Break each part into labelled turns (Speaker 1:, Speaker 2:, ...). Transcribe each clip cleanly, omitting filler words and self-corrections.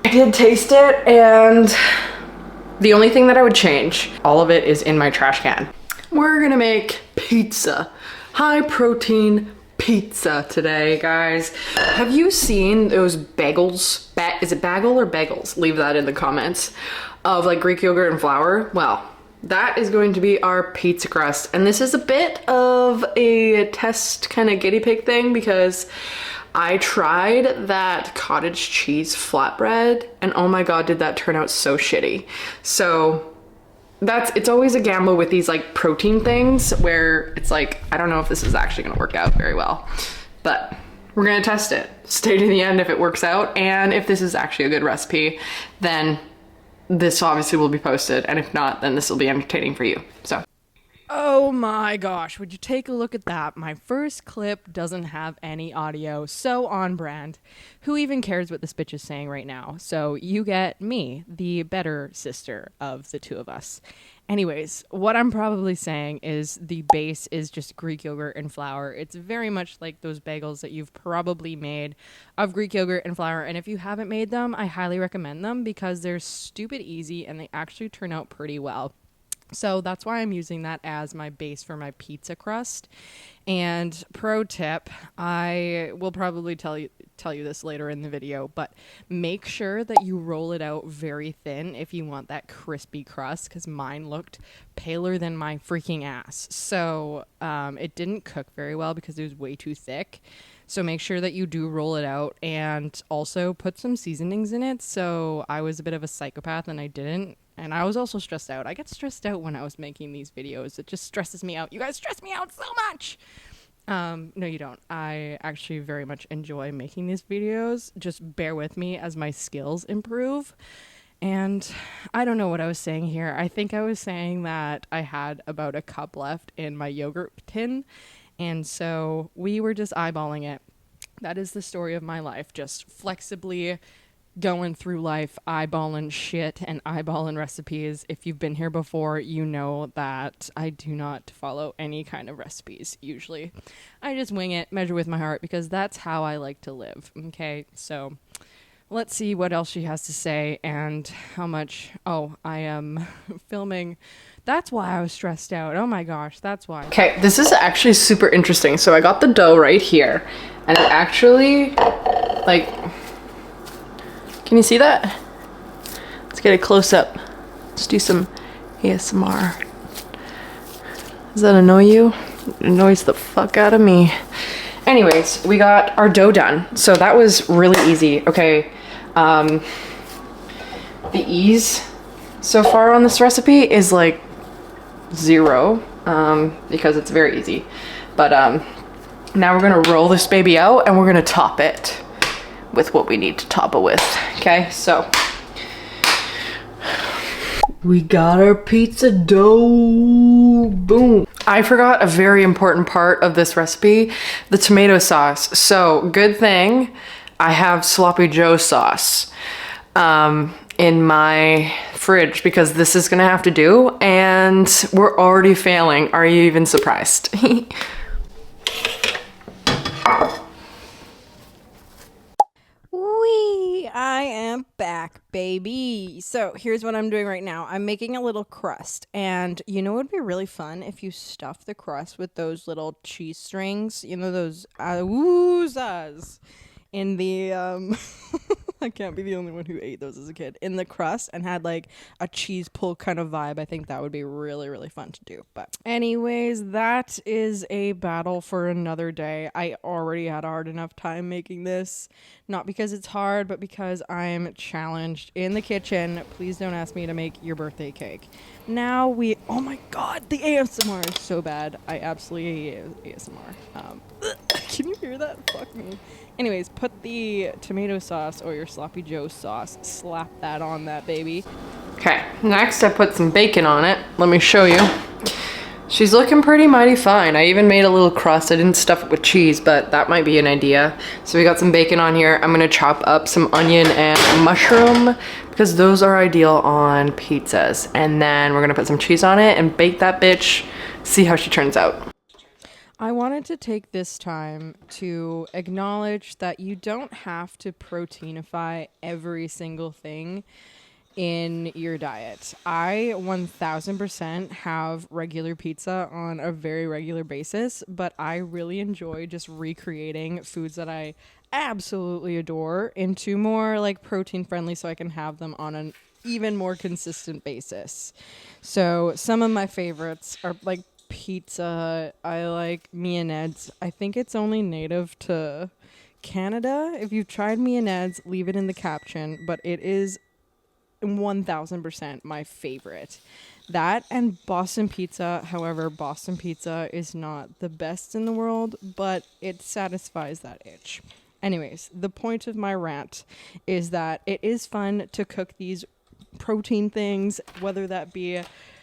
Speaker 1: I did taste it, and the only thing that I would change, all of it is in my trash can. We're gonna make pizza. High protein pizza today, guys. Have you seen those bagels? Is it bagel or bagels? Leave that in the comments. Of like Greek yogurt and flour. Well, that is going to be our pizza crust. And this is a bit of a test kind of guinea pig thing because I tried that cottage cheese flatbread and oh my god, did that turn out so shitty. So it's always a gamble with these like protein things where it's like, I don't know if this is actually gonna work out very well, but we're gonna test it. Stay to the end if it works out, and if this is actually a good recipe, then this obviously will be posted, and if not, then this will be entertaining for you. So.
Speaker 2: Oh my gosh, would you take a look at that? My first clip doesn't have any audio, so on brand. Who even cares what this bitch is saying right now? So you get me, the better sister of the two of us. Anyways, what I'm probably saying is the base is just Greek yogurt and flour. It's very much like those bagels that you've probably made of Greek yogurt and flour. And if you haven't made them, I highly recommend them because they're stupid easy and they actually turn out pretty well. So that's why I'm using that as my base for my pizza crust. And pro tip, I will probably tell you this later in the video, but make sure that you roll it out very thin if you want that crispy crust, because mine looked paler than my freaking ass. So it didn't cook very well because it was way too thick. So make sure that you do roll it out and also put some seasonings in it. So I was a bit of a psychopath and I didn't. And I was also stressed out. I get stressed out when I was making these videos. It just stresses me out. You guys stress me out so much. No, you don't. I actually very much enjoy making these videos. Just bear with me as my skills improve. And I don't know what I was saying here. I think I was saying that I had about a cup left in my yogurt tin. And so we were just eyeballing it. That is the story of my life. Just flexibly going through life, eyeballing shit and eyeballing recipes. If you've been here before, you know that I do not follow any kind of recipes usually. I just wing it, measure with my heart, because that's how I like to live. Okay, so let's see what else she has to say and how much. Oh, I am filming. That's why I was stressed out. Oh my gosh, that's why.
Speaker 1: Okay, this is actually super interesting. So I got the dough right here, and it actually, like, can you see that? Let's get a close up. Let's do some ASMR. Does that annoy you? It annoys the fuck out of me. Anyways, we got our dough done. So that was really easy. Okay, the ease so far on this recipe is like 0, because it's very easy. But now we're gonna roll this baby out and we're gonna top it with what we need to top it with. Okay, so we got our pizza dough. Boom. I forgot a very important part of this recipe, the tomato sauce. So good thing I have sloppy joe sauce in my fridge, because this is gonna have to do, and we're already failing. Are you even surprised?
Speaker 2: I am back, baby. So here's what I'm doing right now. I'm making a little crust, and you know it would be really fun if you stuff the crust with those little cheese strings, you know, those woozas in the I can't be the only one who ate those as a kid, in the crust, and had like a cheese pull kind of vibe. I think that would be really, really fun to do. But anyways, that is a battle for another day. I already had a hard enough time making this, not because it's hard, but because I'm challenged in the kitchen. Please don't ask me to make your birthday cake. Now oh my god, the ASMR is so bad. I absolutely hate ASMR. Can you hear that? Fuck me. Anyways, put the tomato sauce or your sloppy joe sauce, slap that on that baby.
Speaker 1: Okay, next I put some bacon on it. Let me show you. She's looking pretty mighty fine. I even made a little crust. I didn't stuff it with cheese, but that might be an idea. So we got some bacon on here. I'm gonna chop up some onion and mushroom because those are ideal on pizzas. And then we're gonna put some cheese on it and bake that bitch, see how she turns out.
Speaker 2: I wanted to take this time to acknowledge that you don't have to proteinify every single thing in your diet. I 1000% have regular pizza on a very regular basis, but I really enjoy just recreating foods that I absolutely adore into more like protein friendly so I can have them on an even more consistent basis. So some of my favorites are like pizza. I like Mia Ned's. I think it's only native to Canada. If you've tried Mia Ned's, leave it in the caption, but it is 1000% my favorite. That and Boston Pizza. However, Boston Pizza is not the best in the world, but it satisfies that itch. Anyways, the point of my rant is that it is fun to cook these protein things, whether that be,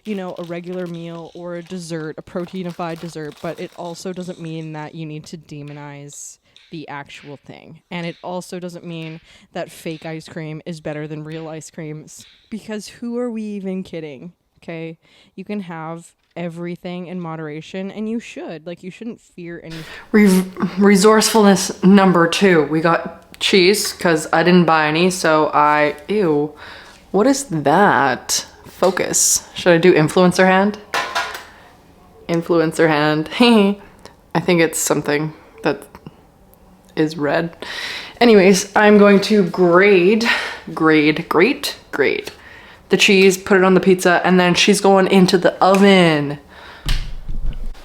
Speaker 2: you know, a regular meal or a dessert, a proteinified dessert, but it also doesn't mean that you need to demonize the actual thing. And it also doesn't mean that fake ice cream is better than real ice cream, because who are we even kidding? Okay? You can have everything in moderation, and you should. Like, you shouldn't fear anything.
Speaker 1: Resourcefulness number 2. We got cheese because I didn't buy any, so ew. What is that? Focus. Should I do influencer hand? Influencer hand. I think it's something that is red. Anyways, I'm going to grate the cheese, put it on the pizza, and then she's going into the oven.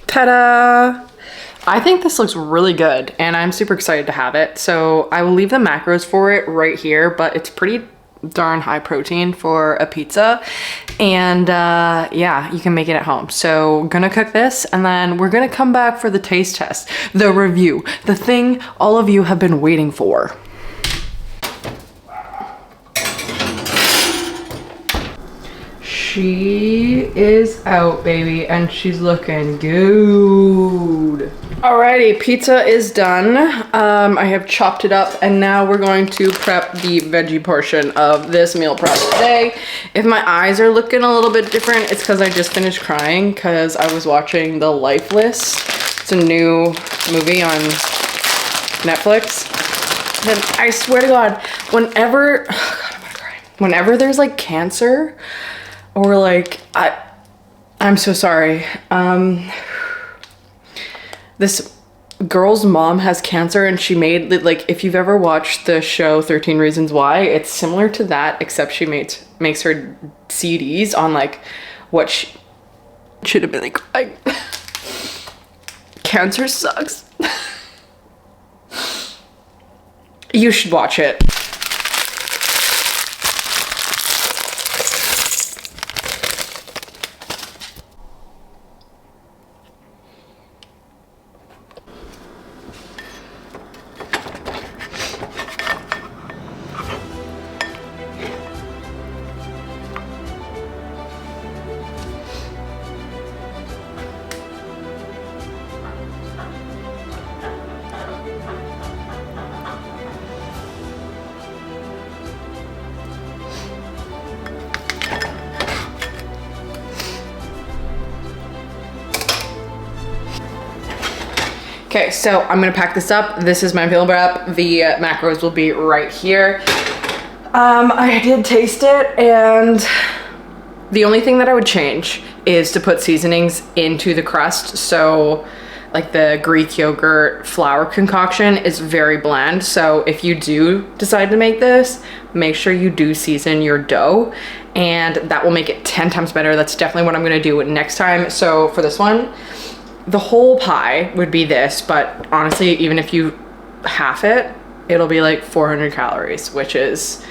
Speaker 1: Ta-da! I think this looks really good, and I'm super excited to have it. So I will leave the macros for it right here, but it's pretty darn high protein for a pizza, and yeah, you can make it at home. So gonna cook this, and then we're gonna come back for the taste test, the review, the thing all of you have been waiting for. She is out, baby, and she's looking good. Alrighty, pizza is done. I have chopped it up, and now we're going to prep the veggie portion of this meal prep today. If my eyes are looking a little bit different, it's because I just finished crying because I was watching The Lifeless. It's a new movie on Netflix. And I swear to God, whenever, oh God, I'm gonna cry. Whenever there's like cancer, or like, I'm so sorry. This girl's mom has cancer, and she made, like, if you've ever watched the show 13 Reasons Why, it's similar to that, except she makes her CDs on like what she should have been like, cancer sucks. You should watch it. Okay, so I'm gonna pack this up. This is my meal prep. The macros will be right here. I did taste it, and the only thing that I would change is to put seasonings into the crust. So like the Greek yogurt flour concoction is very bland. So if you do decide to make this, make sure you do season your dough, and that will make it 10 times better. That's definitely what I'm gonna do next time. So for this one, the whole pie would be this, but honestly, even if you half it, it'll be like 400 calories, which is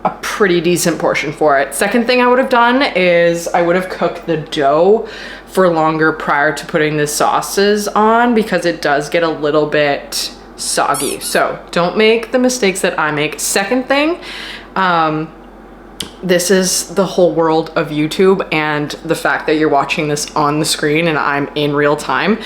Speaker 1: a pretty decent portion for it. Second thing I would have done is I would have cooked the dough for longer prior to putting the sauces on, because it does get a little bit soggy. So don't make the mistakes that I make. Second thing, this is the whole world of YouTube, and the fact that you're watching this on the screen and I'm in real time.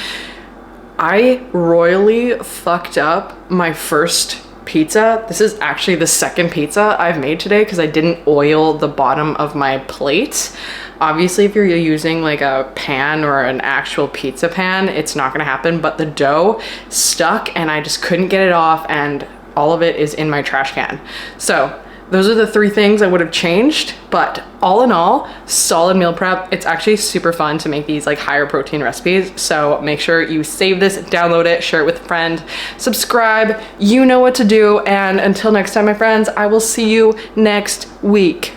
Speaker 1: I royally fucked up my first pizza. This is actually the second pizza I've made today because I didn't oil the bottom of my plate. Obviously, if you're using like a pan or an actual pizza pan, it's not gonna happen, but the dough stuck and I just couldn't get it off, and all of it is in my trash can. So those are the 3 things I would have changed, but all in all, solid meal prep. It's actually super fun to make these like higher protein recipes. So make sure you save this, download it, share it with a friend, subscribe, you know what to do. And until next time, my friends, I will see you next week.